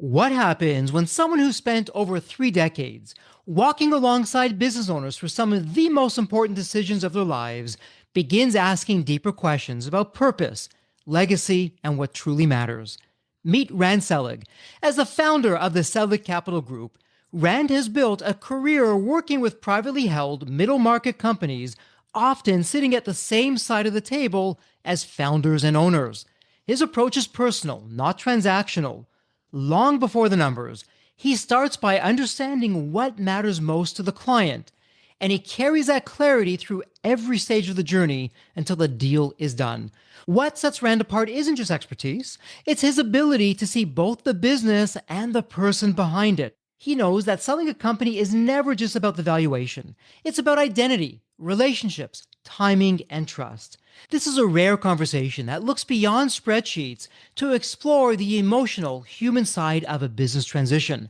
What happens when someone who spent over 3 decades walking alongside business owners for some of the most important decisions of their lives begins asking deeper questions about purpose, legacy, and what truly matters? Meet Rand Selig. As the founder of the Selig Capital Group, Rand has built a career working with privately held middle market companies, often sitting at the same side of the table as founders and owners. His approach is personal, not transactional. Long before the numbers, he starts by understanding what matters most to the client, and he carries that clarity through every stage of the journey until the deal is done. What sets Rand apart isn't just expertise, it's his ability to see both the business and the person behind it. He knows that selling a company is never just about the valuation, it's about identity, relationships, timing, and trust. This is a rare conversation that looks beyond spreadsheets to explore the emotional, human side of a business transition.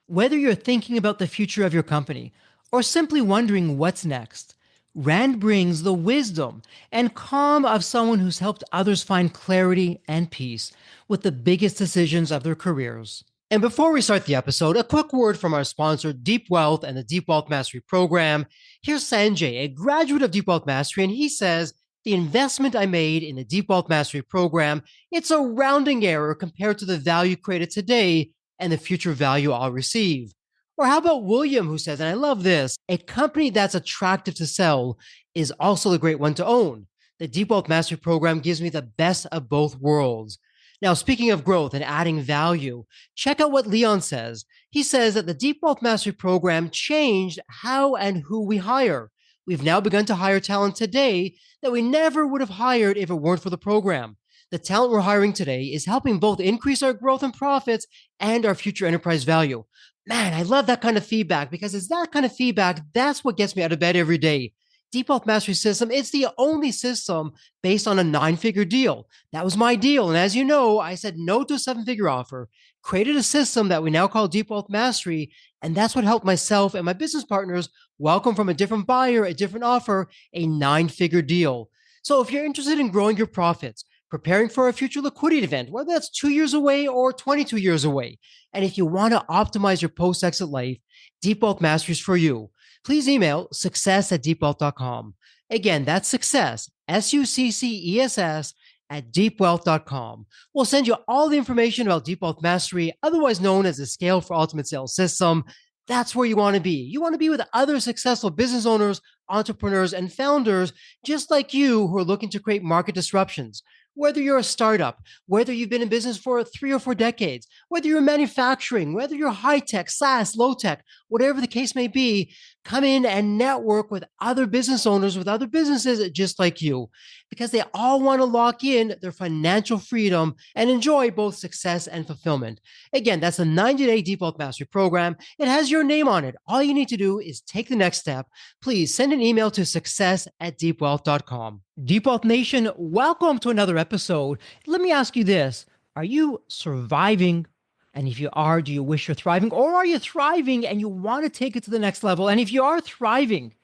Whether you're thinking about the future of your company or simply wondering what's next, Rand brings the wisdom and calm of someone who's helped others find clarity and peace with the biggest decisions of their careers. And before we start the episode, a quick word from our sponsor, Deep Wealth and the Deep Wealth Mastery Program. Here's Sanjay, a graduate of Deep Wealth Mastery, and he says, the investment I made in the Deep Wealth Mastery Program, it's a rounding error compared to the value created today and the future value I'll receive. Or how about William, who says, and I love this, a company that's attractive to sell is also a great one to own. The Deep Wealth Mastery Program gives me the best of both worlds. Now, speaking of growth and adding value, check out what Leon says. He says that the Deep Wealth Mastery Program changed how and who we hire. We've now begun to hire talent today that we never would have hired if it weren't for the program. The talent we're hiring today is helping both increase our growth and profits and our future enterprise value. Man, I love that kind of feedback because it's that kind of feedback that's what gets me out of bed every day. Deep Wealth Mastery System, it's the only system based on a 9-figure deal. That was my deal. And as you know, I said no to a 7-figure offer, created a system that we now call Deep Wealth Mastery. And that's what helped myself and my business partners welcome from a different buyer, a different offer, a 9-figure deal. So if you're interested in growing your profits, preparing for a future liquidity event, whether that's 2 years away or 22 years away, and if you want to optimize your post-exit life, Deep Wealth Mastery is for you. Please email success@deepwealth.com. Again, that's success, SUCCESS, at deepwealth.com. We'll send you all the information about Deep Wealth Mastery, otherwise known as the Scale for Ultimate Sales System. That's where you want to be. You want to be with other successful business owners, entrepreneurs, and founders just like you who are looking to create market disruptions. Whether you're a startup, whether you've been in business for 3 or 4 decades, whether you're manufacturing, whether you're high-tech, SaaS, low-tech, whatever the case may be, come in and network with other business owners, with other businesses just like you, because they all want to lock in their financial freedom and enjoy both success and fulfillment. Again, that's a 90-day Deep Wealth Mastery Program. It has your name on it. All you need to do is take the next step. Please send an email to success@deepwealth.com. Deep Wealth Nation, welcome to another episode. Let me ask you this. Are you surviving? And if you are, do you wish you're thriving? Or are you thriving and you want to take it to the next level? And if you are thriving,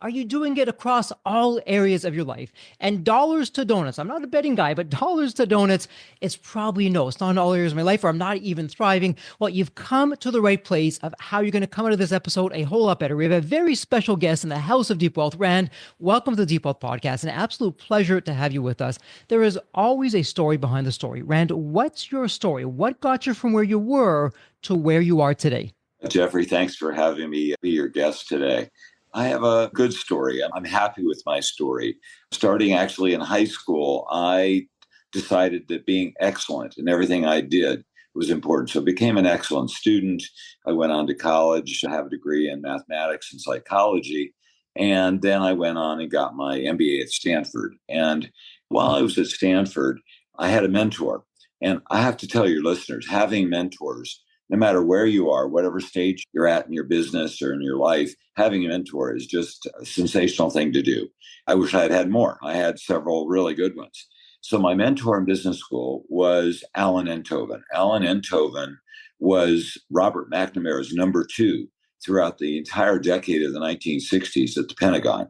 are you doing it across all areas of your life? And dollars to donuts, I'm not a betting guy, but dollars to donuts, it's probably no. It's not in all areas of my life, or I'm not even thriving. Well, you've come to the right place of how you're going to come out of this episode a whole lot better. We have a very special guest in the house of Deep Wealth. Rand, welcome to the Deep Wealth Podcast. An absolute pleasure to have you with us. There is always a story behind the story. Rand, what's your story? What got you from where you were to where you are today? Jeffrey, thanks for having me be your guest today. I have a good story. I'm happy with my story. Starting actually in high school, I decided that being excellent in everything I did was important. So I became an excellent student. I went on to college, I have a degree in mathematics and psychology. And then I went on and got my MBA at Stanford. And while I was at Stanford, I had a mentor. And I have to tell your listeners, having mentors, no matter where you are, whatever stage you're at in your business or in your life, having a mentor is just a sensational thing to do. I wish I had had more. I had several really good ones. So my mentor in business school was Alan Enthoven. Alan Enthoven was Robert McNamara's number 2 throughout the entire decade of the 1960s at the Pentagon.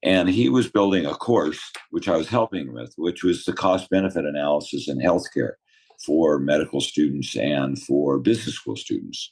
And he was building a course, which I was helping with, which was the cost-benefit analysis in healthcare. for medical students and for business school students.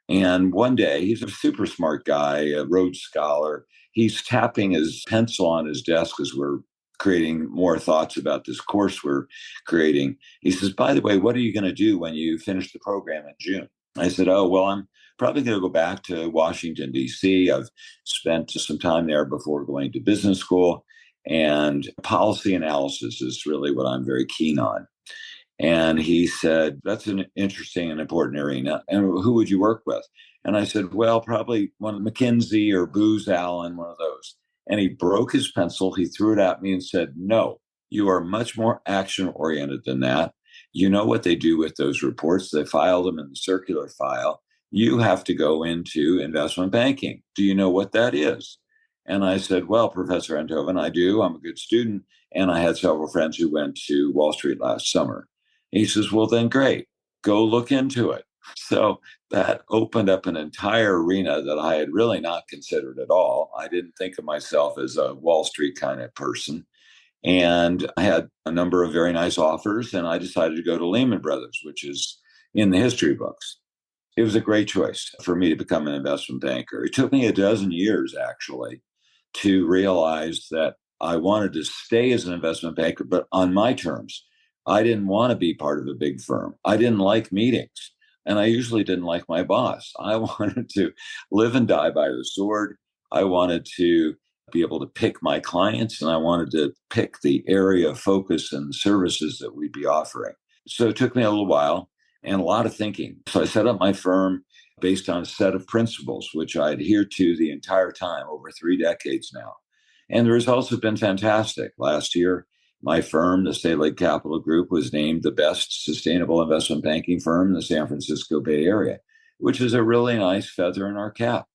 And one day, he's a super smart guy, a Rhodes Scholar. He's tapping his pencil on his desk as we're creating more thoughts about this course we're creating. He says, by the way, what are you going to do when you finish the program in June? I said, oh, well, I'm probably going to go back to Washington, D.C. I've spent some time there before going to business school, and policy analysis is really what I'm very keen on. And he said, that's an interesting and important arena. And who would you work with? And I said, well, probably one of McKinsey or Booz Allen, one of those. And he broke his pencil. He threw it at me and said, no, you are much more action oriented than that. You know what they do with those reports. They file them in the circular file. You have to go into investment banking. Do you know what that is? And I said, well, Professor Enthoven, I do. I'm a good student. And I had several friends who went to Wall Street last summer. He says, well, then great, go look into it. So that opened up an entire arena that I had really not considered at all. I didn't think of myself as a Wall Street kind of person. And I had a number of very nice offers, and I decided to go to Lehman Brothers, which is in the history books. It was a great choice for me to become an investment banker. It took me a dozen years, actually, to realize that I wanted to stay as an investment banker, but on my terms. I didn't want to be part of a big firm. I didn't like meetings, and I usually didn't like my boss. I wanted to live and die by the sword. I wanted to be able to pick my clients, and I wanted to pick the area of focus and the services that we'd be offering. So it took me a little while and a lot of thinking. So I set up my firm based on a set of principles, which I adhere to the entire time, over 3 decades now. And the results have been fantastic. Last year, my firm, the Selig Capital Group, was named the best sustainable investment banking firm in the San Francisco Bay Area, which is a really nice feather in our cap.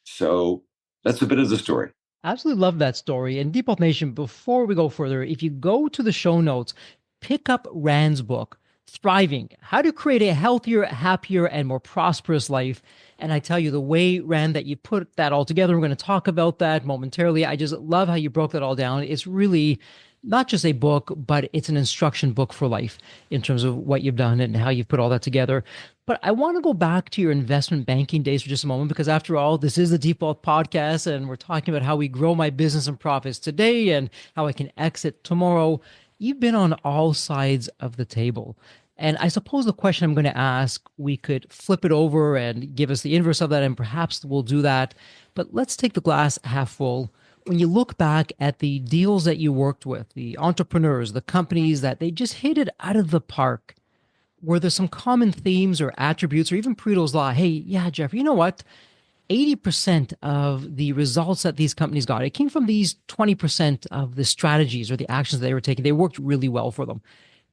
So that's a bit of the story. Absolutely love that story. And Deep Wealth Nation, before we go further, if you go to the show notes, pick up Rand's book, Thriving, How to Create a Healthier, Happier, and More Prosperous Life. And I tell you, the way, Rand, that you put that all together, we're going to talk about that momentarily. I just love how you broke that all down. It's really not just a book, but it's an instruction book for life in terms of what you've done and how you've put all that together. But I want to go back to your investment banking days for just a moment, because after all, this is the Deep Wealth Podcast, and we're talking about how we grow my business and profits today and how I can exit tomorrow. You've been on all sides of the table. And I suppose the question I'm going to ask, we could flip it over and give us the inverse of that, and perhaps we'll do that. But let's take the glass half full. When you look back at the deals that you worked with, the entrepreneurs, the companies that they just hit it out of the park, were there some common themes or attributes, or even Pareto's law? Hey, yeah, Jeff, you know what? 80% of the results that these companies got, it came from these 20% of the strategies or the actions they were taking. They worked really well for them.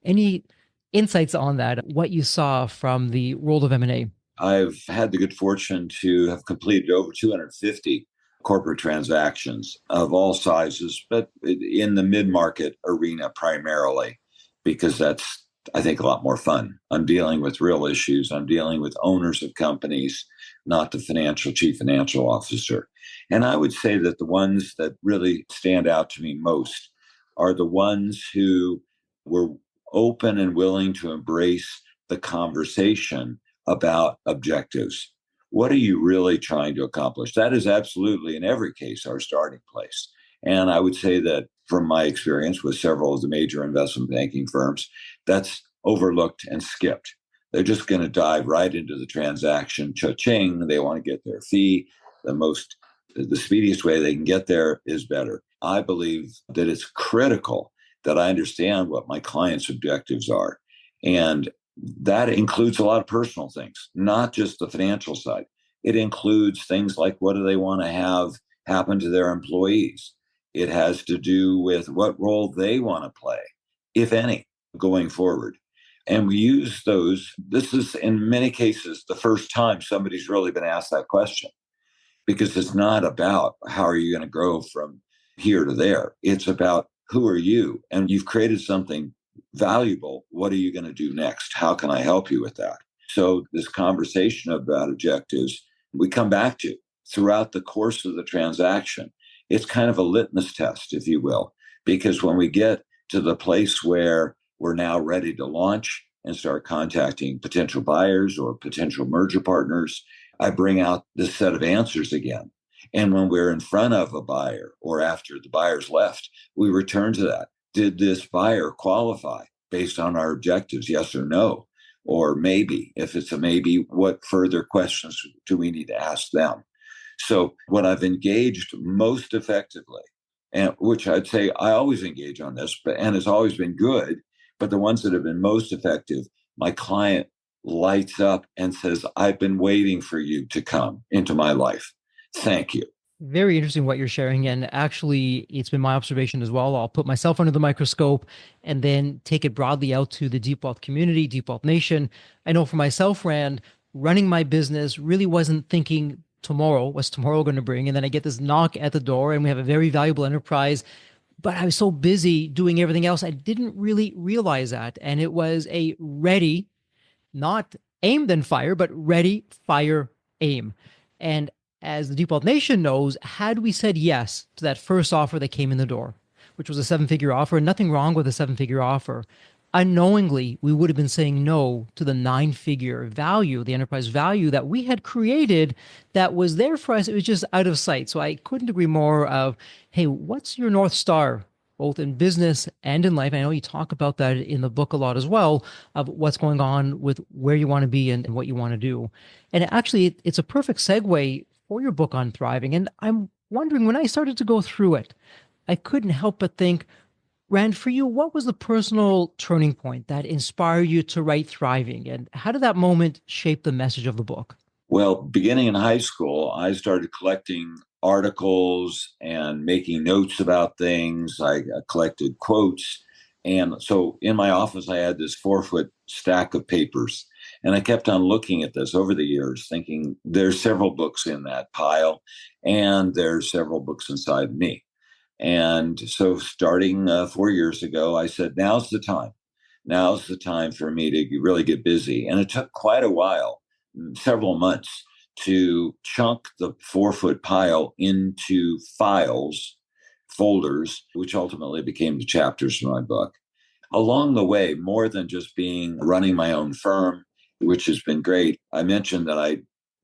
Any insights on that, what you saw from the world of M&A? I've had the good fortune to have completed over 250 corporate transactions of all sizes, but in the mid-market arena primarily, because that's, I think, a lot more fun. I'm dealing with real issues. I'm dealing with owners of companies, not the chief financial officer. And I would say that the ones that really stand out to me most are the ones who were open and willing to embrace the conversation about objectives. What are you really trying to accomplish? That is absolutely, in every case, our starting place. And I would say that from my experience with several of the major investment banking firms, that's overlooked and skipped. They're just going to dive right into the transaction, cha-ching. They want to get their fee. The speediest way they can get there is better. I believe that it's critical that I understand what my clients' objectives are. And that includes a lot of personal things, not just the financial side. It includes things like, what do they want to have happen to their employees? It has to do with what role they want to play, if any, going forward. And we use those. This is, in many cases, the first time somebody's really been asked that question, because it's not about how are you going to grow from here to there. It's about who are you? And you've created something valuable. What are you going to do next? How can I help you with that? So this conversation about objectives, we come back to throughout the course of the transaction. It's kind of a litmus test, if you will, because when we get to the place where we're now ready to launch, and start contacting potential buyers or potential merger partners, I bring out this set of answers again. And when we're in front of a buyer or after the buyer's left, we return to that. Did this buyer qualify based on our objectives? Yes or no? Or maybe. If it's a maybe, what further questions do we need to ask them? So what I've engaged most effectively, and which I'd say I always engage on this, and it's always been good, but the ones that have been most effective, my client lights up and says, I've been waiting for you to come into my life. Thank you. Very interesting what you're sharing. And actually, it's been my observation as well. I'll put myself under the microscope and then take it broadly out to the Deep Wealth community, Deep Wealth Nation. I know for myself, Rand, running my business really wasn't thinking tomorrow, what's tomorrow going to bring? And then I get this knock at the door and we have a very valuable enterprise. But I was so busy doing everything else, I didn't really realize that. And it was a ready, not aim then fire, but ready, fire, aim. And as the Deep Wealth Nation knows, had we said yes to that first offer that came in the door, which was a seven-figure offer, and nothing wrong with a seven-figure offer, unknowingly, we would have been saying no to the nine-figure value, the enterprise value that we had created that was there for us. It was just out of sight. So I couldn't agree more of, hey, what's your North Star, both in business and in life? I know you talk about that in the book a lot as well, of what's going on with where you want to be and what you want to do. And actually, it's a perfect segue for your book on thriving. And I'm wondering, when I started to go through it, I couldn't help but think, Rand, for you, what was the personal turning point that inspired you to write Thriving? And how did that moment shape the message of the book? Well, beginning in high school, I started collecting articles and making notes about things. I collected quotes. And so in my office, I had this 4-foot stack of papers. And I kept on looking at this over the years, thinking there's several books in that pile, and there's several books inside me. And so starting 4 years ago, I said, now's the time. Now's the time for me to really get busy. And it took quite a while, several months, to chunk the 4-foot pile into files, folders, which ultimately became the chapters for my book. Along the way, more than just running my own firm, which has been great, I mentioned that I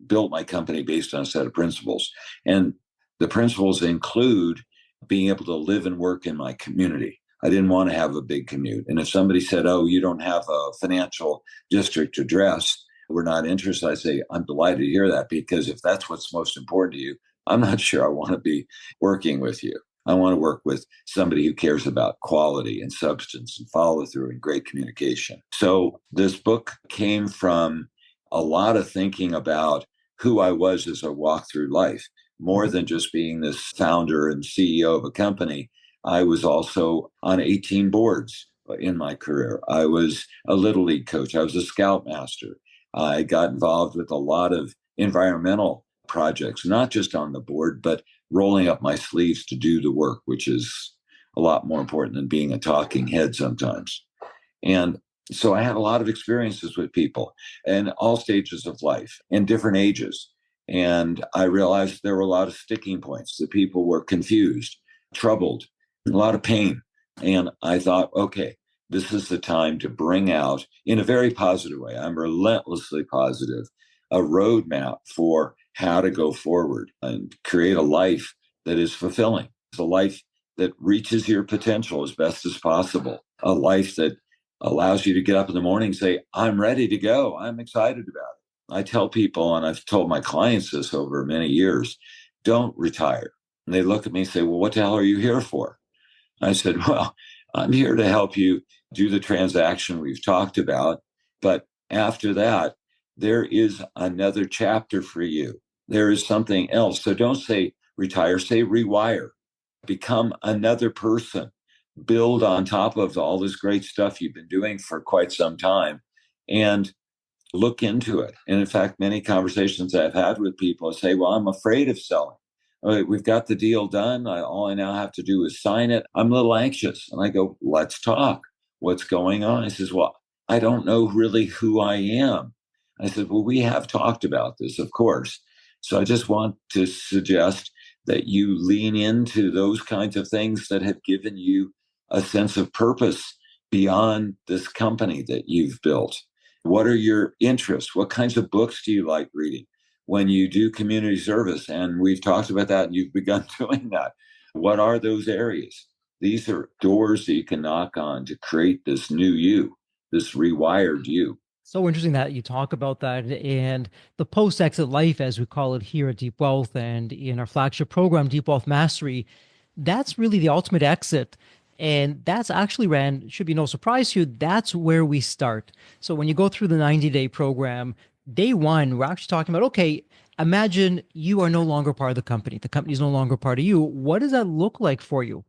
built my company based on a set of principles. And the principles include being able to live and work in my community. I didn't want to have a big commute. And if somebody said, oh, you don't have a financial district address, we're not interested, I say, I'm delighted to hear that, because if that's what's most important to you, I'm not sure I want to be working with you. I want to work with somebody who cares about quality and substance and follow through and great communication. So this book came from a lot of thinking about who I was as I walked through life. More than just being this founder and CEO of a company, I was also on 18 boards in my career. I was a Little League coach. I was a scoutmaster. I got involved with a lot of environmental projects, not just on the board, but rolling up my sleeves to do the work, which is a lot more important than being a talking head sometimes. And so I had a lot of experiences with people in all stages of life and different ages. And I realized there were a lot of sticking points. The people were confused, troubled, a lot of pain. And I thought, okay, this is the time to bring out, in a very positive way, I'm relentlessly positive, a roadmap for how to go forward and create a life that is fulfilling. It's a life that reaches your potential as best as possible, a life that allows you to get up in the morning and say, I'm ready to go. I'm excited about it. I tell people, and I've told my clients this over many years, don't retire. And they look at me and say, well, what the hell are you here for? I said, well, I'm here to help you do the transaction we've talked about. But after that, there is another chapter for you. There is something else. So don't say retire, say rewire, become another person, build on top of all this great stuff you've been doing for quite some time, and look into it. And in fact, many conversations I've had with people say, well, I'm afraid of selling. All right, we've got the deal done. All I now have to do is sign it. I'm a little anxious. And I go, let's talk. What's going on? He says, well, I don't know really who I am. I said, well, we have talked about this, of course. So I just want to suggest that you lean into those kinds of things that have given you a sense of purpose beyond this company that you've built? What are your interests? What kinds of books do you like reading? When you do community service, and we've talked about that and you've begun doing that, what are those areas? These are doors that you can knock on to create this new you, this rewired you. So interesting that you talk about that and the post exit life, as we call it here at Deep Wealth and in our flagship program, Deep Wealth Mastery. That's really the ultimate exit. And that's actually, Rand, should be no surprise to you. That's where we start. So when you go through the 90-day program, day one, we're actually talking about, okay, imagine you are no longer part of the company. The company is no longer part of you. What does that look like for you?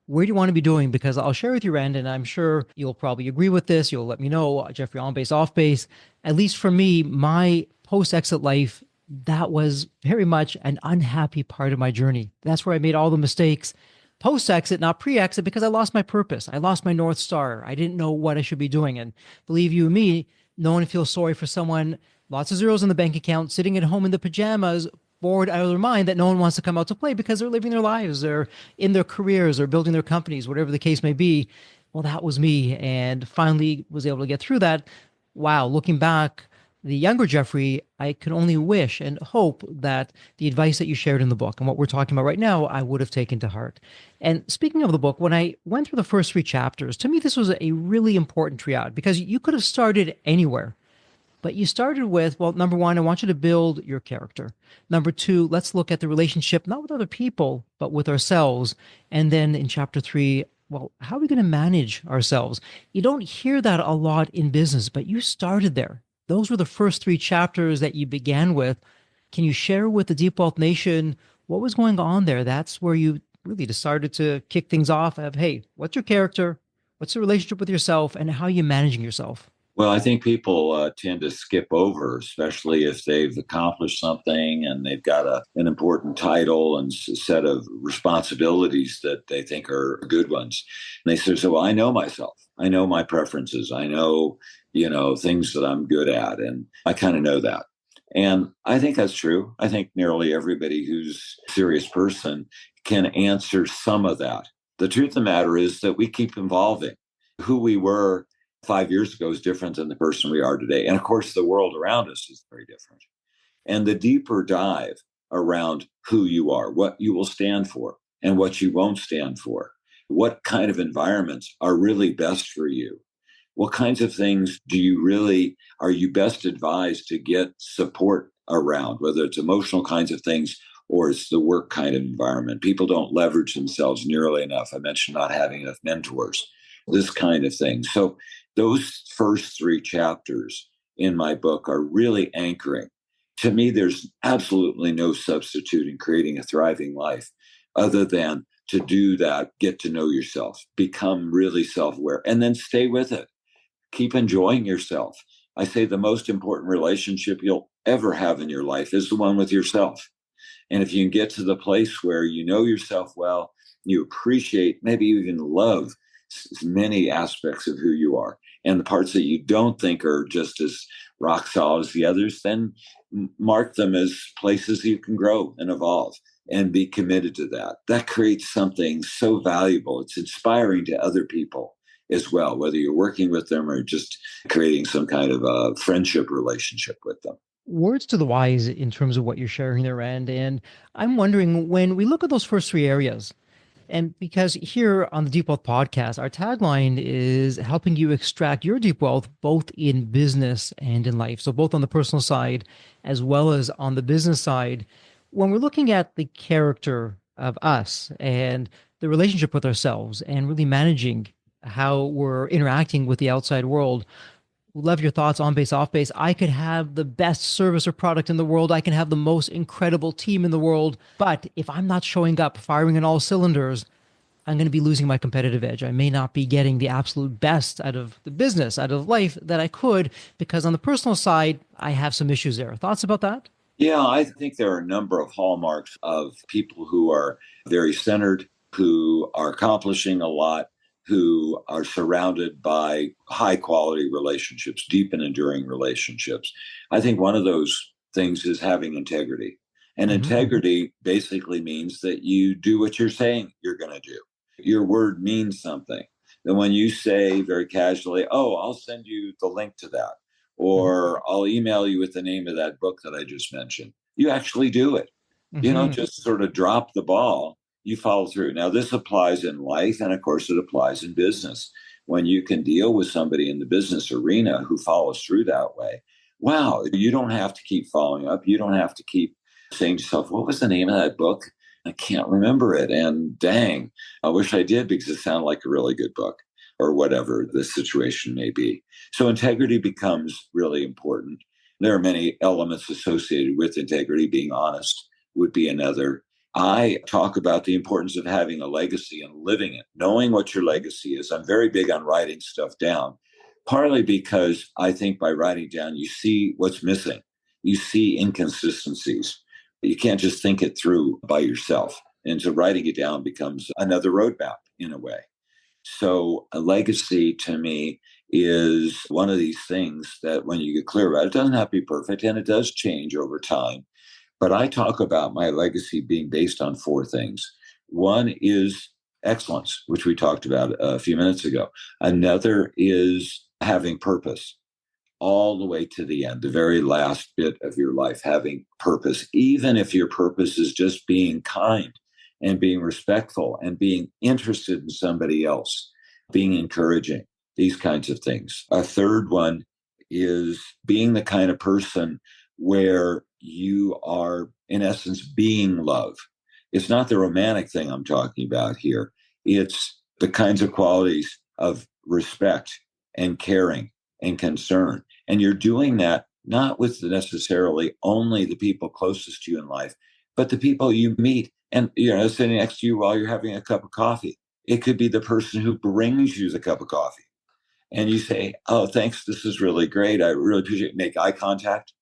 Where do you want to be doing? Because I'll share with you, Rand, and I'm sure you'll probably agree with this. You'll let me know, Jeffrey, on base, off base. At least for me, my post exit life, that was very much an unhappy part of my journey. That's where I made all the mistakes. Post exit, not pre exit, because I lost my purpose. I lost my North Star. I didn't know what I should be doing. And believe you me, no one feels sorry for someone, lots of zeros in the bank account, sitting at home in the pajamas, bored out of their mind, that no one wants to come out to play because they're living their lives, they're in their careers, or building their companies, whatever the case may be. Well, that was me, and finally was able to get through that. Wow, looking back, the younger Jeffrey, I can only wish and hope that the advice that you shared in the book and what we're talking about right now, I would have taken to heart. And speaking of the book, when I went through the first three chapters, to me, this was a really important triad because you could have started anywhere. But you started with, well, number one, I want you to build your character. Number two, let's look at the relationship, not with other people, but with ourselves. And then in chapter three, well, how are we going to manage ourselves? You don't hear that a lot in business, but you started there. Those were the first three chapters that you began with. Can you share with the Deep Wealth Nation what was going on there? That's where you really decided to kick things off of, hey, what's your character? What's the relationship with yourself? And how are you managing yourself? Well, I think people tend to skip over, especially if they've accomplished something and they've got an important title and set of responsibilities that they think are good ones. And they say, so well, I know myself. I know my preferences. I know, things that I'm good at. And I kind of know that. And I think that's true. I think nearly everybody who's a serious person can answer some of that. The truth of the matter is that we keep evolving. Who we were 5 years ago is different than the person we are today. And of course, the world around us is very different. And the deeper dive around who you are, what you will stand for and what you won't stand for, what kind of environments are really best for you, what kinds of things are you best advised to get support around, whether it's emotional kinds of things or it's the work kind of environment. People don't leverage themselves nearly enough. I mentioned not having enough mentors, this kind of thing. So those first three chapters in my book are really anchoring. To me, there's absolutely no substitute in creating a thriving life other than to do that, get to know yourself, become really self-aware, and then stay with it. Keep enjoying yourself. I say the most important relationship you'll ever have in your life is the one with yourself. And if you can get to the place where you know yourself well, you appreciate, maybe even love many aspects of who you are, and the parts that you don't think are just as rock solid as the others, then mark them as places you can grow and evolve and be committed to that. That creates something so valuable. It's inspiring to other people as well, whether you're working with them or just creating some kind of a friendship relationship with them. Words to the wise in terms of what you're sharing there, Rand. And I'm wondering, when we look at those first three areas, and because here on the Deep Wealth podcast, our tagline is helping you extract your deep wealth both in business and in life. So both on the personal side as well as on the business side. When we're looking at the character of us and the relationship with ourselves and really managing how we're interacting with the outside world, love your thoughts on base, off base. I could have the best service or product in the world. I can have the most incredible team in the world. But if I'm not showing up, firing on all cylinders, I'm going to be losing my competitive edge. I may not be getting the absolute best out of the business, out of life that I could, because on the personal side, I have some issues there. Thoughts about that? Yeah, I think there are a number of hallmarks of people who are very centered, who are accomplishing a lot, who are surrounded by high quality relationships, deep and enduring relationships. I think one of those things is having integrity. And integrity basically means that you do what you're saying you're going to do. Your word means something. than when you say very casually, oh, I'll send you the link to that, or I'll email you with the name of that book that I just mentioned. You actually do it. You don't Mm-hmm. just sort of drop the ball, you follow through. Now, this applies in life, and of course, it applies in business. When you can deal with somebody in the business arena who follows through that way, wow, you don't have to keep following up. You don't have to keep saying to yourself, what was the name of that book? I can't remember it. And dang, I wish I did because it sounded like a really good book, or whatever the situation may be. So integrity becomes really important. There are many elements associated with integrity. Being honest would be another. I talk about the importance of having a legacy and living it, knowing what your legacy is. I'm very big on writing stuff down, partly because I think by writing down, you see what's missing. You see inconsistencies. You can't just think it through by yourself. And so writing it down becomes another roadmap in a way. So a legacy to me is one of these things that when you get clear about it, it doesn't have to be perfect and it does change over time. But I talk about my legacy being based on four things. One is excellence, which we talked about a few minutes ago. Another is having purpose all the way to the end, the very last bit of your life, having purpose, even if your purpose is just being kind and being respectful and being interested in somebody else, being encouraging, these kinds of things. A third one is being the kind of person where you are, in essence, being love. It's not the romantic thing I'm talking about here. It's the kinds of qualities of respect and caring and concern. And you're doing that not with necessarily only the people closest to you in life, but the people you meet and sitting next to you while you're having a cup of coffee. It could be the person who brings you the cup of coffee. And you say, oh, thanks, this is really great. I really appreciate it. Make eye contact.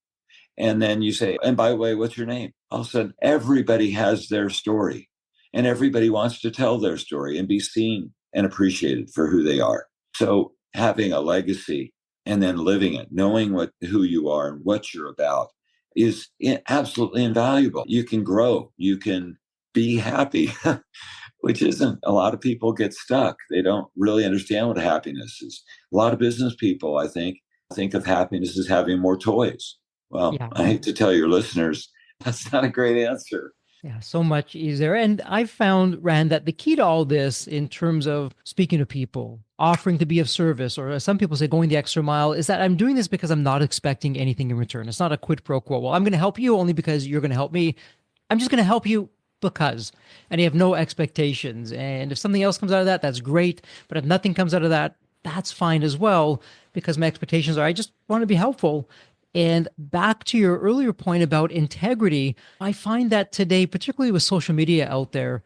And then you say, and by the way, what's your name? All of a sudden, everybody has their story and everybody wants to tell their story and be seen and appreciated for who they are. So having a legacy and then living it, knowing who you are and what you're about is absolutely invaluable. You can grow, you can be happy, which isn't, a lot of people get stuck. They don't really understand what happiness is. A lot of business people, I think of happiness as having more toys. Well, Yeah. I hate to tell your listeners, that's not a great answer. Yeah, so much easier. And I've found, Rand, that the key to all this in terms of speaking to people, offering to be of service, or as some people say, going the extra mile, is that I'm doing this because I'm not expecting anything in return. It's not a quid pro quo. Well, I'm going to help you only because you're going to help me. I'm just going to help you because. And you have no expectations. And if something else comes out of that, that's great. But if nothing comes out of that, that's fine as well, because my expectations are I just want to be helpful. And back to your earlier point about integrity, I find that today, particularly with social media out there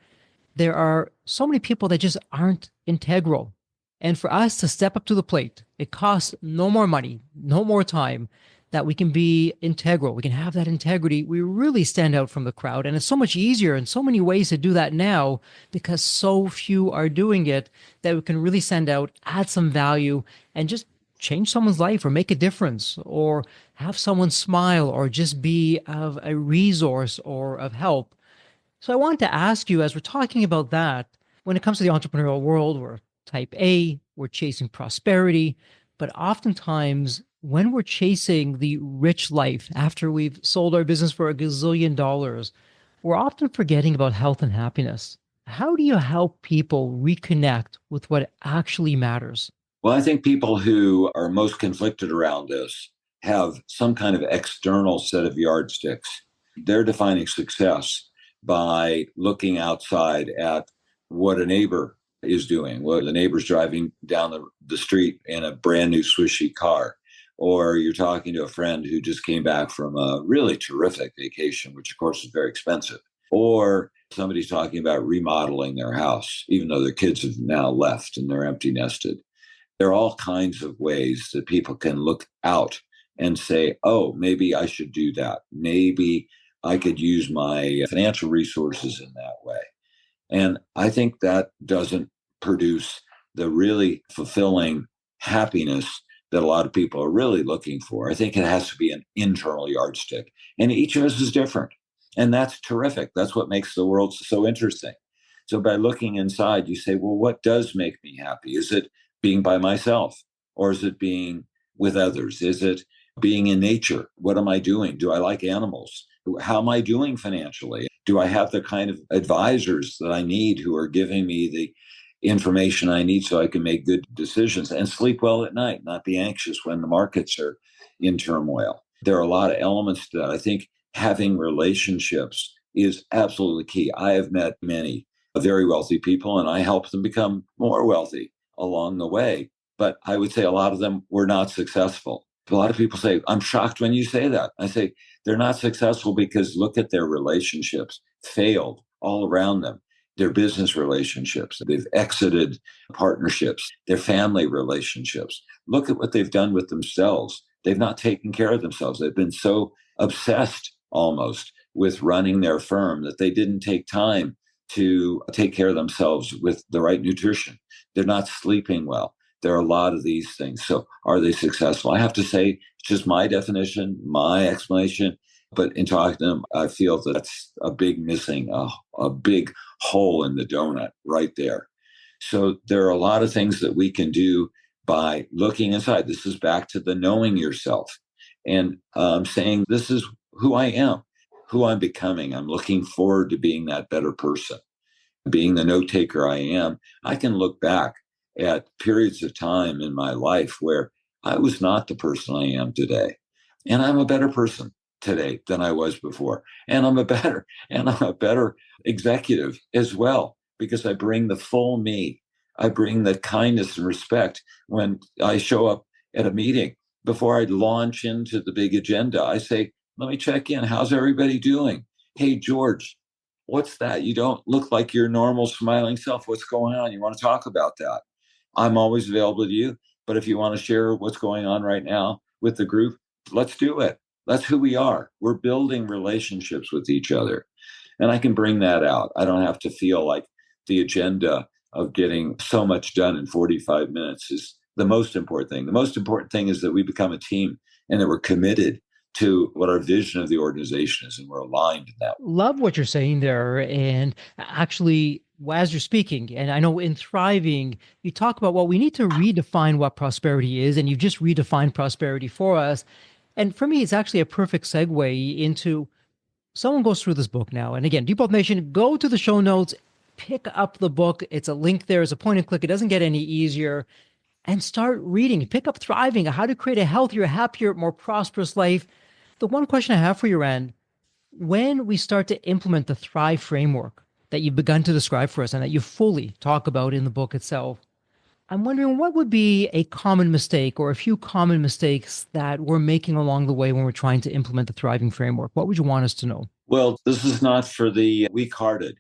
are so many people that just aren't integral. And for us to step up to the plate, it costs no more money, no more time, that we can be integral. We can have that integrity. We really stand out from the crowd. And it's so much easier in so many ways to do that now because so few are doing it that we can really stand out, add some value, and just change someone's life or make a difference or have someone smile or just be of a resource or of help. So I wanted to ask you, as we're talking about that, when it comes to the entrepreneurial world, we're type A, we're chasing prosperity, but oftentimes when we're chasing the rich life after we've sold our business for a gazillion dollars, we're often forgetting about health and happiness. How do you help people reconnect with what actually matters? Well, I think people who are most conflicted around this have some kind of external set of yardsticks. They're defining success by looking outside at what a neighbor is doing, what the neighbor's driving down the street in a brand new swishy car. Or you're talking to a friend who just came back from a really terrific vacation, which of course is very expensive. Or somebody's talking about remodeling their house, even though their kids have now left and they're empty nested. There are all kinds of ways that people can look out and say, oh, maybe I should do that. Maybe I could use my financial resources in that way. And I think that doesn't produce the really fulfilling happiness that a lot of people are really looking for. I think it has to be an internal yardstick. And each of us is different. And that's terrific. That's what makes the world so interesting. So by looking inside, you say, well, what does make me happy? Is it being by myself, or is it being with others? Is it being in nature? What am I doing? Do I like animals? How am I doing financially? Do I have the kind of advisors that I need who are giving me the information I need so I can make good decisions and sleep well at night, not be anxious when the markets are in turmoil? There are a lot of elements to that. I think having relationships is absolutely key. I have met many very wealthy people and I helped them become more wealthy along the way. But I would say a lot of them were not successful. A lot of people say, I'm shocked when you say that. I say, they're not successful because look at their relationships, failed all around them. Their business relationships, they've exited partnerships, their family relationships. Look at what they've done with themselves. They've not taken care of themselves. They've been so obsessed almost with running their firm that they didn't take time to take care of themselves with the right nutrition. They're not sleeping well. There are a lot of these things. So are they successful? I have to say, it's just my definition, my explanation. But in talking to them, I feel that that's a big missing, a big hole in the donut right there. So there are a lot of things that we can do by looking inside. This is back to the knowing yourself and saying, this is who I am, who I'm becoming. I'm looking forward to being that better person. Being the note taker I am, I can look back at periods of time in my life where I was not the person I am today. And I'm a better person today than I was before. And I'm a better executive as well, because I bring the full me. I bring the kindness and respect when I show up at a meeting. Before I launch into the big agenda, I say, let me check in. How's everybody doing? Hey, George, what's that? You don't look like your normal smiling self. What's going on? You want to talk about that? I'm always available to you. But if you want to share what's going on right now with the group, let's do it. That's who we are. We're building relationships with each other. And I can bring that out. I don't have to feel like the agenda of getting so much done in 45 minutes is the most important thing. The most important thing is that we become a team and that we're committed to what our vision of the organization is, and we're aligned in that. Love what you're saying there. And actually, as you're speaking, and I know in Thriving, you talk about, well, we need to redefine what prosperity is. And you've just redefined prosperity for us. And for me, it's actually a perfect segue into someone goes through this book now. And again, Deep Wealth Nation, go to the show notes, pick up the book. It's a link there. It's a point and click. It doesn't get any easier. And start reading. Pick up Thriving, how to create a healthier, happier, more prosperous life. The one question I have for you, Rand, when we start to implement the Thrive framework that you've begun to describe for us and that you fully talk about in the book itself, I'm wondering what would be a common mistake or a few common mistakes that we're making along the way when we're trying to implement the Thriving framework? What would you want us to know? Well, this is not for the weak hearted.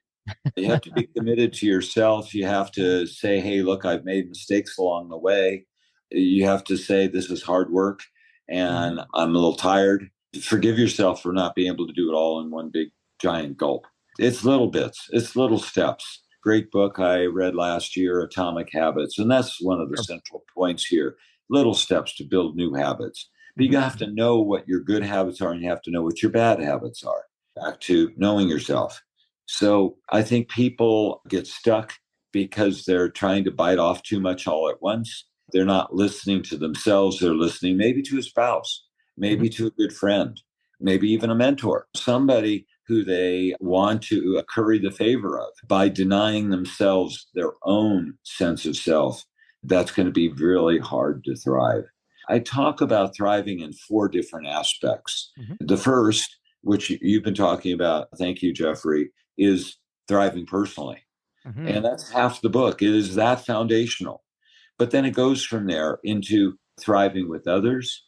You have to be committed to yourself. You have to say, hey, look, I've made mistakes along the way. You have to say, this is hard work and I'm a little tired. Forgive yourself for not being able to do it all in one big giant gulp. It's little bits, it's little steps. Great book I read last year, Atomic Habits. And that's one of the central points here. Little steps to build new habits. But you have to know what your good habits are and you have to know what your bad habits are. Back to knowing yourself. So I think people get stuck because they're trying to bite off too much all at once. They're not listening to themselves. They're listening maybe to a spouse, maybe to a good friend, maybe even a mentor, somebody who they want to curry the favor of. By denying themselves their own sense of self, that's going to be really hard to thrive. I talk about thriving in 4 different aspects. The first, which you've been talking about, thank you, Jeffrey, is thriving personally. And that's half the book. It is that foundational. But then it goes from there into thriving with others,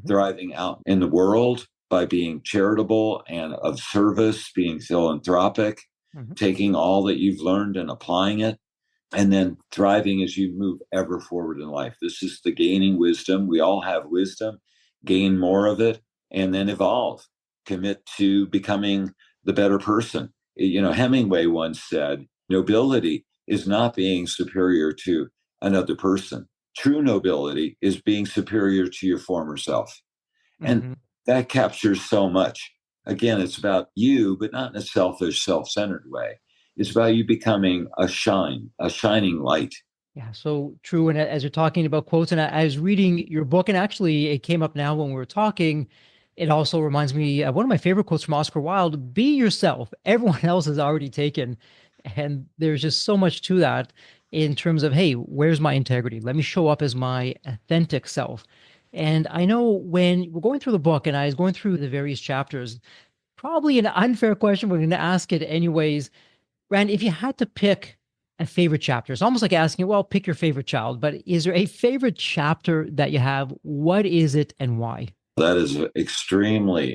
thriving out in the world by being charitable and of service, being philanthropic, taking all that you've learned and applying it, and then thriving as you move ever forward in life. This is the gaining wisdom. We all have wisdom, gain more of it, and then evolve, commit to becoming the better person. You know, Hemingway once said, nobility is not being superior to another person. True nobility is being superior to your former self. And that captures so much. Again, it's about you, but not in a selfish, self-centered way. It's about you becoming a shining light. Yeah, so true. And as you're talking about quotes, and I was reading your book, and actually it came up now when we were talking. It also reminds me of one of my favorite quotes from Oscar Wilde: "Be yourself. Everyone else is already taken." And there's just so much to that in terms of, hey, where's my integrity? Let me show up as my authentic self. And I know when we're going through the book and I was going through the various chapters, probably an unfair question, we're going to ask it anyways. Rand, if you had to pick a favorite chapter, it's almost like asking, well, pick your favorite child, but is there a favorite chapter that you have? What is it and why? That is an extremely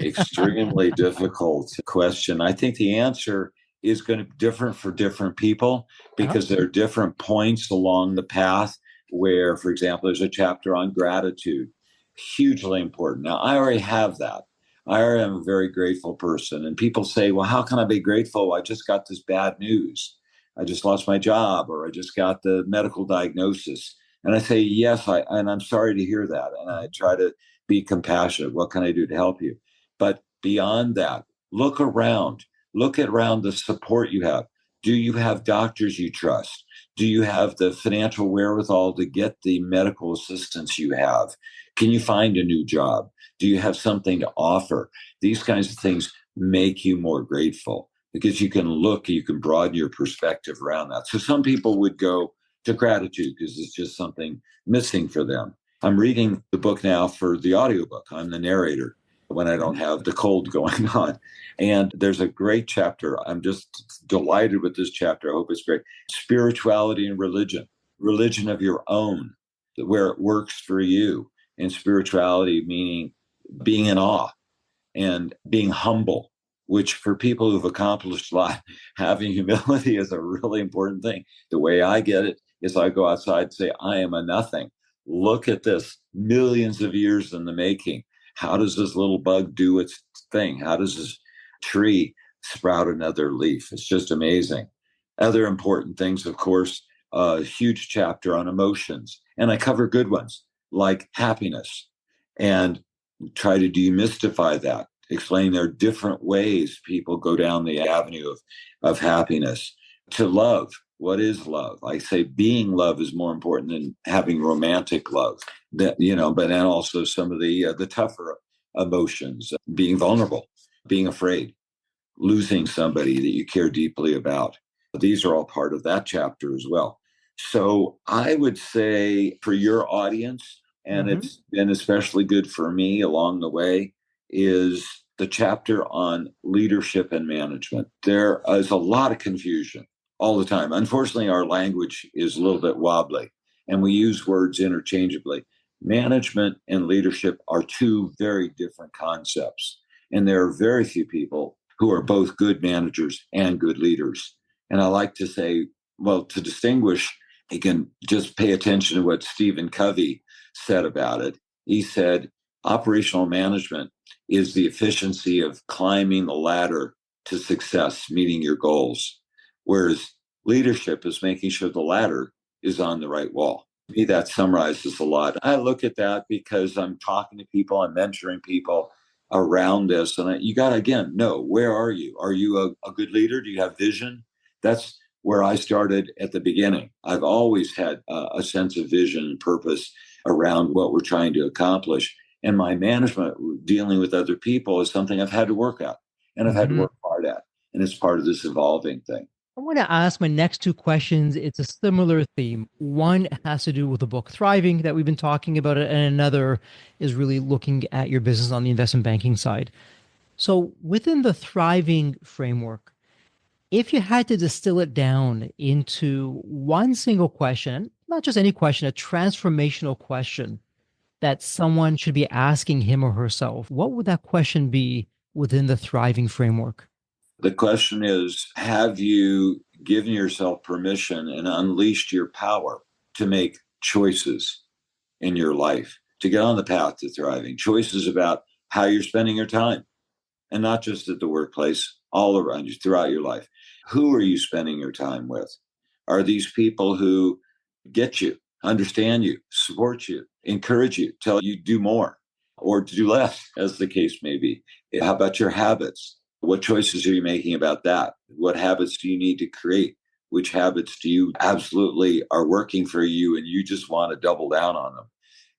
difficult question. I think the answer is going to be different for different people Uh-huh. because there are different points along the path where, for example, there's a chapter on gratitude, hugely important. Now, I already have that. I already am a very grateful person. And people say, well, how can I be grateful? I just got this bad news. I just lost my job, or I just got the medical diagnosis. And I say, yes, and I'm sorry to hear that. And I try to be compassionate. What can I do to help you? But beyond that, look around. Look around the support you have. Do you have doctors you trust? Do you have the financial wherewithal to get the medical assistance you have? Can you find a new job? Do you have something to offer? These kinds of things make you more grateful because you can broaden your perspective around that. So some people would go to gratitude because it's just something missing for them. I'm reading the book now for the audiobook. I'm the narrator when I don't have the cold going on. And there's a great chapter. I'm just delighted with this chapter. I hope it's great. Spirituality and religion of your own, where it works for you. And spirituality meaning being in awe and being humble, which for people who've accomplished a lot, having humility is a really important thing. The way I get it is I go outside and say, I am a nothing. Look at this, millions of years in the making. How does this little bug do its thing? How does this tree sprout another leaf? It's just amazing. Other important things, of course, a huge chapter on emotions. And I cover good ones like happiness and try to demystify that, explain there are different ways people go down the avenue of happiness. To love, what is love? I say being love is more important than having romantic love. That but then also some of the tougher emotions, being vulnerable, being afraid, losing somebody that you care deeply about. These are all part of that chapter as well. So I would say for your audience, and Mm-hmm. it's been especially good for me along the way, is the chapter on leadership and management. There is a lot of confusion all the time. Unfortunately, our language is a little bit wobbly and we use words interchangeably. Management and leadership are two very different concepts. And there are very few people who are both good managers and good leaders. And I like to say, well, to distinguish, you can just pay attention to what Stephen Covey said about it. He said, operational management is the efficiency of climbing the ladder to success, meeting your goals. Whereas leadership is making sure the ladder is on the right wall. To me, that summarizes a lot. I look at that because I'm talking to people, I'm mentoring people around this. And you got to, again, know, where are you? Are you a good leader? Do you have vision? That's where I started at the beginning. I've always had a sense of vision and purpose around what we're trying to accomplish. And my management, dealing with other people, is something I've had to work at and I've had to Mm-hmm. work hard at. And it's part of this evolving thing. I want to ask my next two questions. It's a similar theme. One has to do with the book Thriving that we've been talking about, and another is really looking at your business on the investment banking side. So, within the Thriving framework, if you had to distill it down into one single question, not just any question, a transformational question that someone should be asking him or herself, what would that question be within the Thriving framework? The question is, have you given yourself permission and unleashed your power to make choices in your life, to get on the path to thriving? Choices about how you're spending your time, and not just at the workplace, all around you throughout your life. Who are you spending your time with? Are these people who get you, understand you, support you, encourage you, tell you do more or to do less, as the case may be? How about your habits? What choices are you making about that? What habits do you need to create? Which habits do you absolutely are working for you and you just want to double down on them?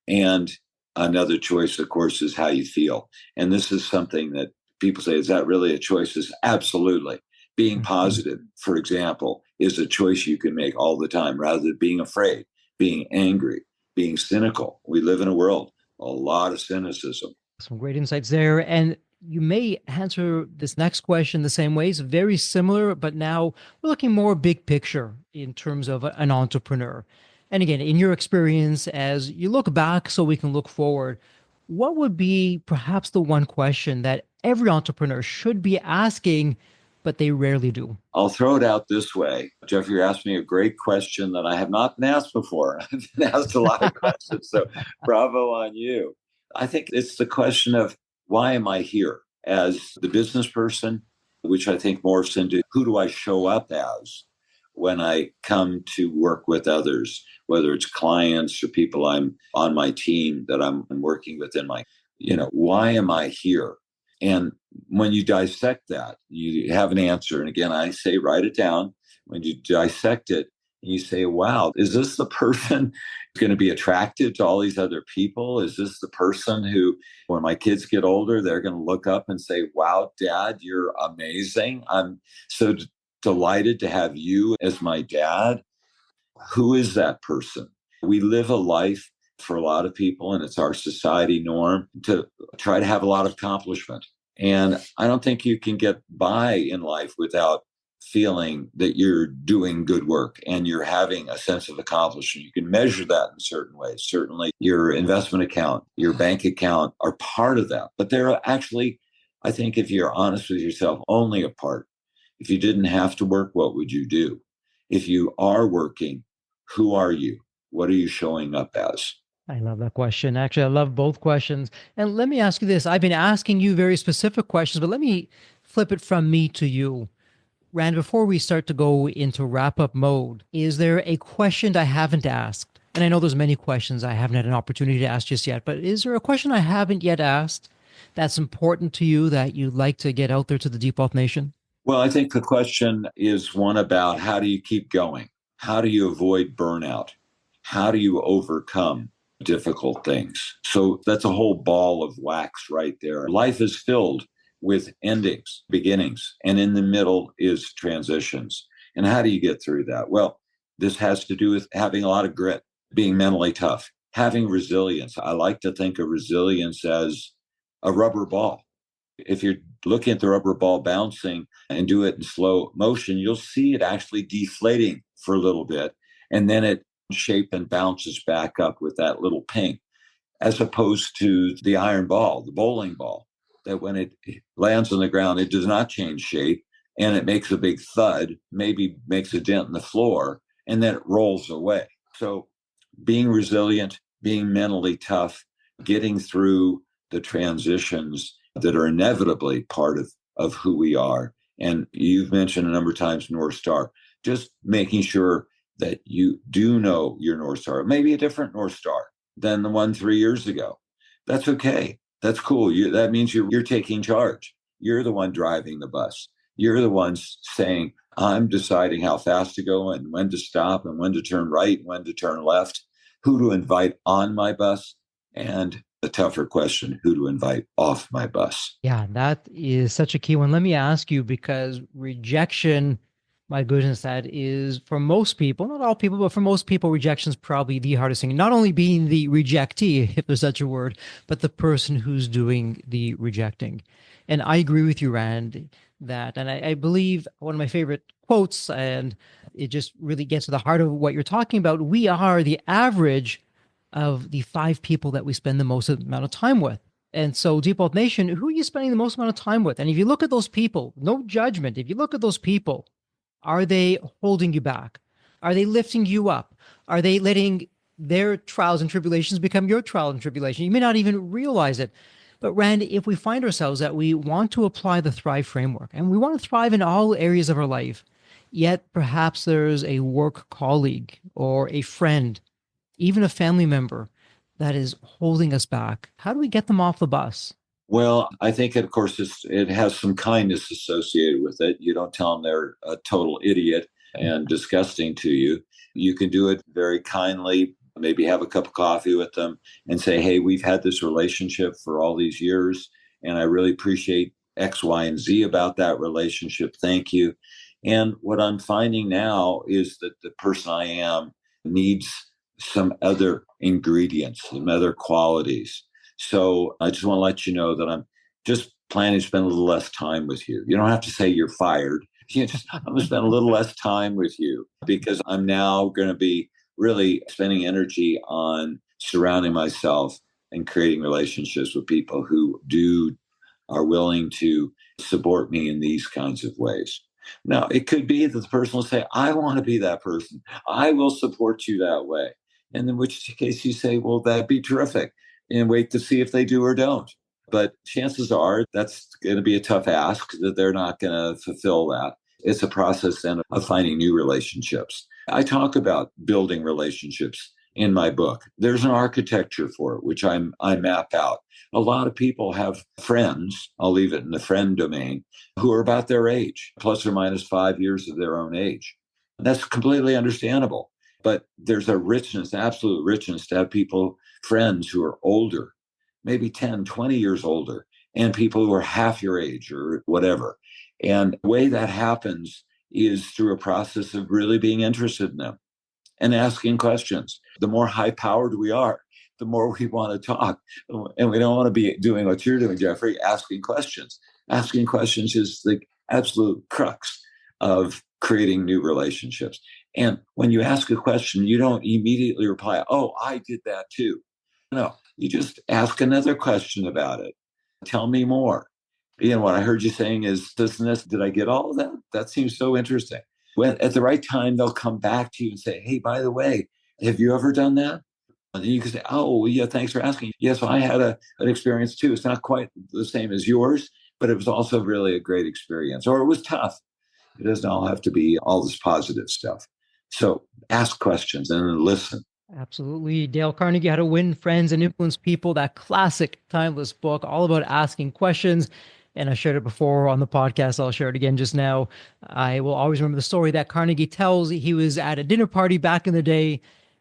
And another choice, of course, is how you feel. And this is something that people say, is that really a choice? Is absolutely. Being Mhm. positive, for example, is a choice you can make all the time rather than being afraid, being angry, being cynical. We live in a world, a lot of cynicism. Some great insights there. And you may answer this next question the same way. It's very similar, but now we're looking more big picture in terms of an entrepreneur. And again, in your experience, as you look back so we can look forward, what would be perhaps the one question that every entrepreneur should be asking, but they rarely do? I'll throw it out this way. Jeff, you asked me a great question that I have not been asked before. I've been asked a lot of questions, so bravo on you. I think it's the question of why am I here as the business person, which I think morphs into who do I show up as when I come to work with others, whether it's clients or people I'm on my team that I'm working with in my, why am I here? And when you dissect that, you have an answer. And again, I say, write it down. When you dissect it, you say, wow, is this the person who's going to be attracted to all these other people? Is this the person who, when my kids get older, they're going to look up and say, wow, Dad, you're amazing. I'm so delighted to have you as my dad. Who is that person? We live a life for a lot of people, and it's our society norm to try to have a lot of accomplishment. And I don't think you can get by in life without feeling that you're doing good work and you're having a sense of accomplishment. You can measure that in certain ways. Certainly, your investment account, your bank account are part of that. But they're actually, I think, if you're honest with yourself, only a part. If you didn't have to work, what would you do? If you are working, who are you? What are you showing up as? I love that question. Actually, I love both questions. And let me ask you this. I've been asking you very specific questions, but let me flip it from me to you. Rand, before we start to go into wrap up mode, is there a question I haven't asked? And I know there's many questions I haven't had an opportunity to ask just yet, but is there a question I haven't yet asked that's important to you that you'd like to get out there to the Deep Wealth Nation? Well, I think the question is one about how do you keep going? How do you avoid burnout? How do you overcome difficult things? So that's a whole ball of wax right there. Life is filled with endings, beginnings, and in the middle is transitions. And how do you get through that? Well, this has to do with having a lot of grit, being mentally tough, having resilience. I like to think of resilience as a rubber ball. If you're looking at the rubber ball bouncing and do it in slow motion, you'll see it actually deflating for a little bit. And then it shape and bounces back up with that little ping, as opposed to the iron ball, the bowling ball, that when it lands on the ground, it does not change shape and it makes a big thud, maybe makes a dent in the floor, and then it rolls away. So being resilient, being mentally tough, getting through the transitions that are inevitably part of who we are. And you've mentioned a number of times North Star, just making sure that you do know your North Star, maybe a different North Star than the one 3 years ago. That's okay. That's cool. That means you're taking charge. You're the one driving the bus. You're the one saying, I'm deciding how fast to go and when to stop and when to turn right and when to turn left, who to invite on my bus, and the tougher question, who to invite off my bus. Yeah, that is such a key one. Let me ask you because rejection, my goodness, that is for most people, not all people, but for most people, rejection is probably the hardest thing. Not only being the rejectee, if there's such a word, but the person who's doing the rejecting. And I agree with you, Rand, that, and I believe one of my favorite quotes, and it just really gets to the heart of what you're talking about. We are the average of the five people that we spend the most amount of time with. And so, Deep Wealth Nation, who are you spending the most amount of time with? And if you look at those people, no judgment, if you look at those people, are they holding you back? Are they lifting you up? Are they letting their trials and tribulations become your trial and tribulation? You may not even realize it. But, Rand, if we find ourselves that we want to apply the Thrive framework and we want to thrive in all areas of our life, yet perhaps there's a work colleague or a friend, even a family member that is holding us back, how do we get them off the bus? Well, I think, of course, it has some kindness associated with it. You don't tell them they're a total idiot and disgusting to you. You can do it very kindly, maybe have a cup of coffee with them and say, hey, we've had this relationship for all these years, and I really appreciate X, Y, and Z about that relationship. Thank you. And what I'm finding now is that the person I am needs some other ingredients, some other qualities. So I just want to let you know that I'm just planning to spend a little less time with you. You don't have to say you're fired. I'm going to spend a little less time with you because I'm now going to be really spending energy on surrounding myself and creating relationships with people who are willing to support me in these kinds of ways. Now, it could be that the person will say, I want to be that person. I will support you that way. And in which case you say, well, that'd be terrific. And wait to see if they do or don't. But chances are that's going to be a tough ask, that they're not going to fulfill that. It's a process then of finding new relationships. I talk about building relationships in my book. There's an architecture for it, which I map out. A lot of people have friends, I'll leave it in the friend domain, who are about their age, plus or minus 5 years of their own age. And that's completely understandable. But there's a richness, absolute richness to have people, friends who are older, maybe 10, 20 years older, and people who are half your age or whatever. And the way that happens is through a process of really being interested in them and asking questions. The more high powered we are, the more we want to talk. And we don't want to be doing what you're doing, Jeffrey, asking questions. Asking questions is the absolute crux of creating new relationships. And when you ask a question, you don't immediately reply, oh, I did that too. No, you just ask another question about it. Tell me more. What I heard you saying is, did I get all of that? That seems so interesting. When at the right time, they'll come back to you and say, hey, by the way, have you ever done that? And then you can say, oh, well, yeah, thanks for asking. Yes, I had an experience too. It's not quite the same as yours, but it was also really a great experience. Or it was tough. It doesn't all have to be all this positive stuff. So ask questions and then listen. Absolutely. Dale Carnegie, How to Win Friends and Influence People, that classic, timeless book, all about asking questions. And I shared it before on the podcast. I'll share it again just now. I will always remember the story that Carnegie tells. He was at a dinner party back in the day,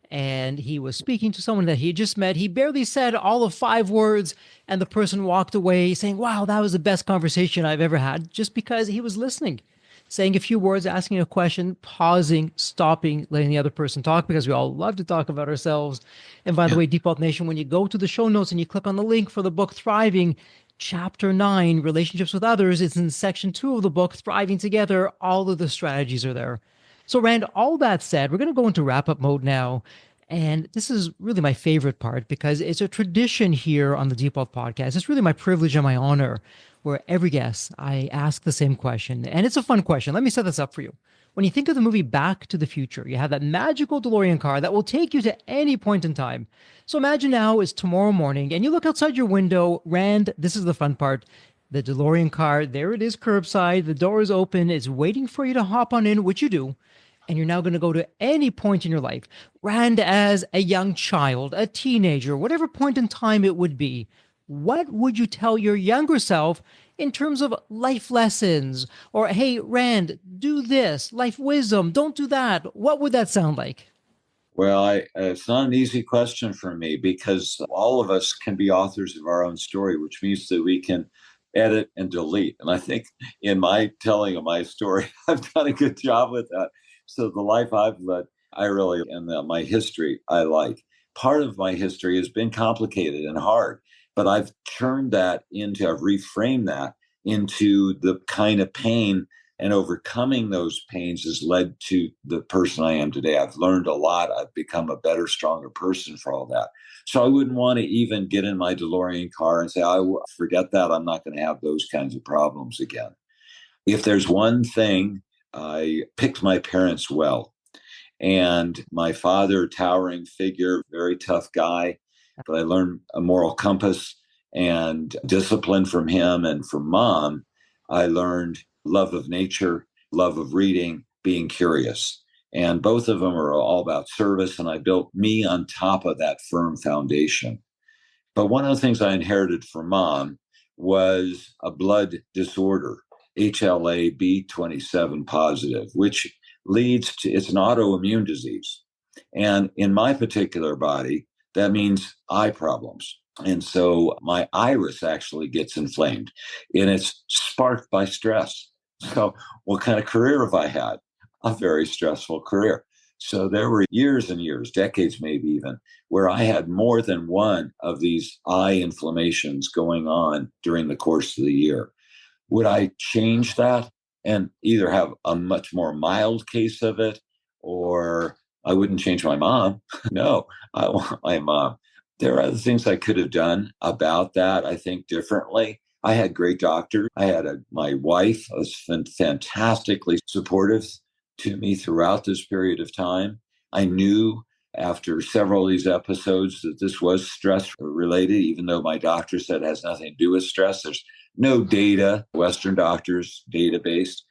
and he was speaking to someone that he had just met. He barely said all of 5 words, and the person walked away saying, wow, that was the best conversation I've ever had, just because he was listening, saying a few words, asking a question, pausing, stopping, letting the other person talk, because we all love to talk about ourselves. And by the way, Default Nation, when you go to the show notes and you click on the link for the book Thriving, Chapter 9, Relationships with Others, it's in section 2 of the book, Thriving Together. All of the strategies are there. So, Rand, all that said, we're going to go into wrap up mode now. And this is really my favorite part because it's a tradition here on the Default Podcast. It's really my privilege and my honor where every guest I ask the same question. And it's a fun question. Let me set this up for you. When you think of the movie Back to the Future, you have that magical DeLorean car that will take you to any point in time. So imagine now it's tomorrow morning and you look outside your window. Rand, this is the fun part. The DeLorean car, there it is curbside. The door is open. It's waiting for you to hop on in, which you do. And you're now going to go to any point in your life. Rand, as a young child, a teenager, whatever point in time it would be, what would you tell your younger self in terms of life lessons? Or, hey, Rand, do this, life wisdom, don't do that. What would that sound like? Well, it's not an easy question for me because all of us can be authors of our own story, which means that we can edit and delete. And I think in my telling of my story, I've done a good job with that. So the life I've led, I really, and my history, I like. Part of my history has been complicated and hard, but I've turned that into, I've reframed that into the kind of pain, and overcoming those pains has led to the person I am today. I've learned a lot. I've become a better, stronger person for all that. So I wouldn't want to even get in my DeLorean car and say, forget that. I'm not going to have those kinds of problems again. If there's one thing, I picked my parents well. And my father, towering figure, very tough guy, but I learned a moral compass and discipline from him. And from mom, I learned love of nature, love of reading, being curious. And both of them are all about service. And I built me on top of that firm foundation. But one of the things I inherited from mom was a blood disorder, HLA-B27 positive, which leads to, it's an autoimmune disease. And in my particular body, that means eye problems. And so my iris actually gets inflamed, and it's sparked by stress. So, what kind of career have I had? A very stressful career. So, there were years and years, decades maybe even, where I had more than one of these eye inflammations going on during the course of the year. Would I change that and either have a much more mild case of it, or I wouldn't change my mom? No, I want my mom. There are other things I could have done about that, I think, differently. I had great doctors. I had my wife was fantastically supportive to me throughout this period of time. I knew after several of these episodes that this was stress related, even though my doctor said it has nothing to do with stress. There's no data, Western doctors, data based,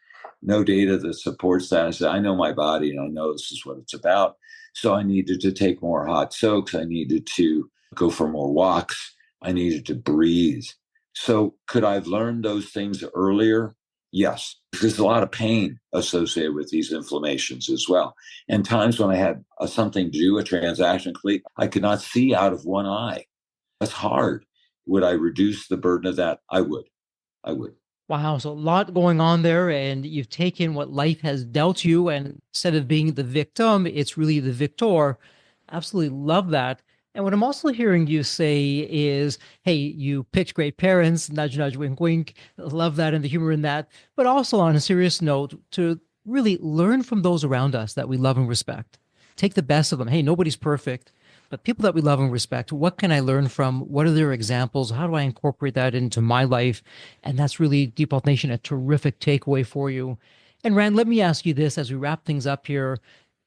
no data that supports that. I said, I know my body and I know this is what it's about. So I needed to take more hot soaks. I needed to go for more walks. I needed to breathe. So could I have learned those things earlier? Yes. There's a lot of pain associated with these inflammations as well. And times when I had something to do, a transaction complete, I could not see out of one eye. That's hard. Would I reduce the burden of that? I would. I would. Wow. So a lot going on there, and you've taken what life has dealt you, and instead of being the victim, it's really the victor. Absolutely love that. And what I'm also hearing you say is, hey, you pitch great parents, nudge, nudge, wink, wink. Love that and the humor in that. But also on a serious note, to really learn from those around us that we love and respect. Take the best of them. Hey, nobody's perfect, but people that we love and respect, what can I learn from? What are their examples? How do I incorporate that into my life? And that's really, Deep Wealth Nation, a terrific takeaway for you. And Rand, let me ask you this as we wrap things up here.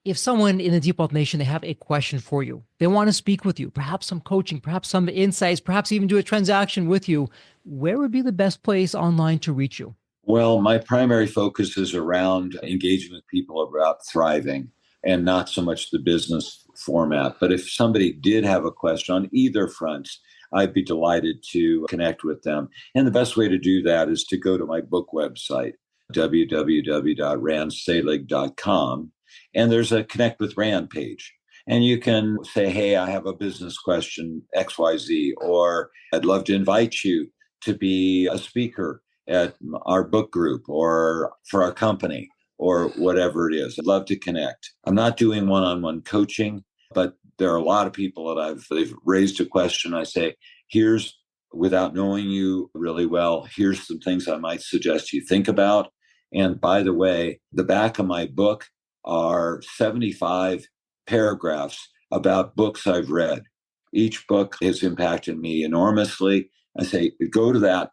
If someone in the Deep Wealth Nation, they have a question for you, they want to speak with you, perhaps some coaching, perhaps some insights, perhaps even do a transaction with you, where would be the best place online to reach you? Well, my primary focus is around engaging with people about thriving and not so much the business format. But if somebody did have a question on either front, I'd be delighted to connect with them. And the best way to do that is to go to my book website, www.randselig.com. And there's a Connect with Rand page. And you can say, hey, I have a business question, XYZ, or I'd love to invite you to be a speaker at our book group or for our company or whatever it is. I'd love to connect. I'm not doing one-on-one coaching, but there are a lot of people that they've raised a question. I say, here's, without knowing you really well, here's some things I might suggest you think about. And by the way, the back of my book are 75 paragraphs about books I've read. Each book has impacted me enormously. I say, go to the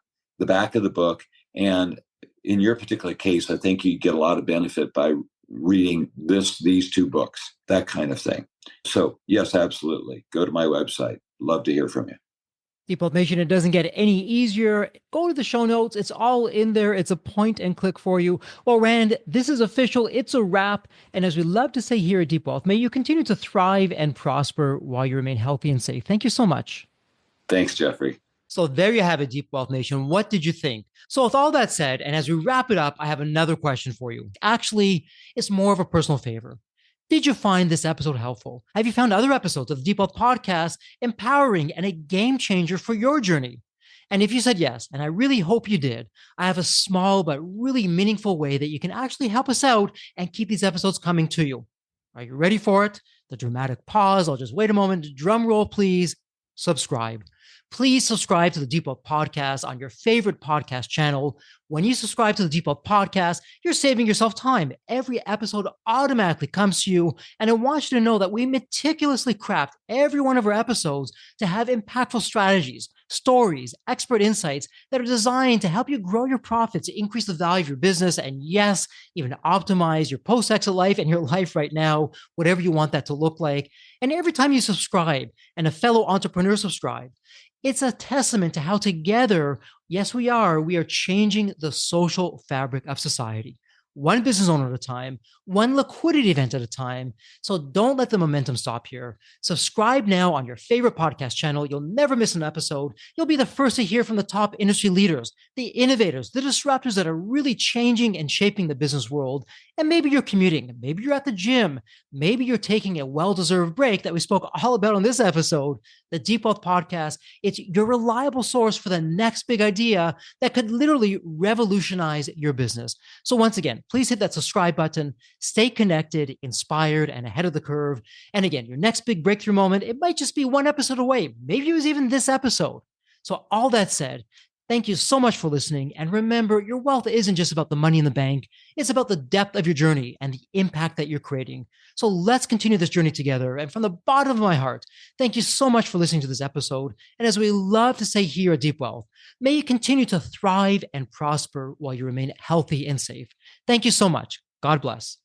back of the book. And in your particular case, I think you get a lot of benefit by reading these two books, that kind of thing. So yes, absolutely. Go to my website. Love to hear from you. Deep Wealth Nation, it doesn't get any easier. Go to the show notes. It's all in there. It's a point and click for you. Well, Rand, this is official. It's a wrap. And as we love to say here at Deep Wealth, may you continue to thrive and prosper while you remain healthy and safe. Thank you so much. Thanks, Jeffrey. So there you have it, Deep Wealth Nation. What did you think? So with all that said, and as we wrap it up, I have another question for you. Actually, it's more of a personal favor. Did you find this episode helpful? Have you found other episodes of the Deep Wealth Podcast empowering and a game changer for your journey? And if you said yes, and I really hope you did, I have a small but really meaningful way that you can actually help us out and keep these episodes coming to you. Are you ready for it? The dramatic pause. I'll just wait a moment. Drum roll, please. Subscribe. Please subscribe to the Deep Wealth Podcast on your favorite podcast channel. When you subscribe to the Deep Wealth Podcast, you're saving yourself time. Every episode automatically comes to you. And I want you to know that we meticulously craft every one of our episodes to have impactful strategies, stories, expert insights that are designed to help you grow your profits, increase the value of your business, and yes, even optimize your post-exit life and your life right now, whatever you want that to look like. And every time you subscribe and a fellow entrepreneur subscribes, it's a testament to how together, yes, we are changing the social fabric of society. one business owner at a time, one liquidity event at a time. So don't let the momentum stop here. Subscribe now on your favorite podcast channel. You'll never miss an episode. You'll be the first to hear from the top industry leaders, the innovators, the disruptors that are really changing and shaping the business world. And maybe you're commuting, maybe you're at the gym, maybe you're taking a well-deserved break that we spoke all about on this episode. The Deep Wealth Podcast, it's your reliable source for the next big idea that could literally revolutionize your business. So once again, please hit that subscribe button, stay connected, inspired, and ahead of the curve. And again, your next big breakthrough moment, it might just be one episode away. Maybe it was even this episode. So all that said, thank you so much for listening. And remember, your wealth isn't just about the money in the bank. It's about the depth of your journey and the impact that you're creating. So let's continue this journey together. And from the bottom of my heart, thank you so much for listening to this episode. And as we love to say here at Deep Wealth, may you continue to thrive and prosper while you remain healthy and safe. Thank you so much. God bless.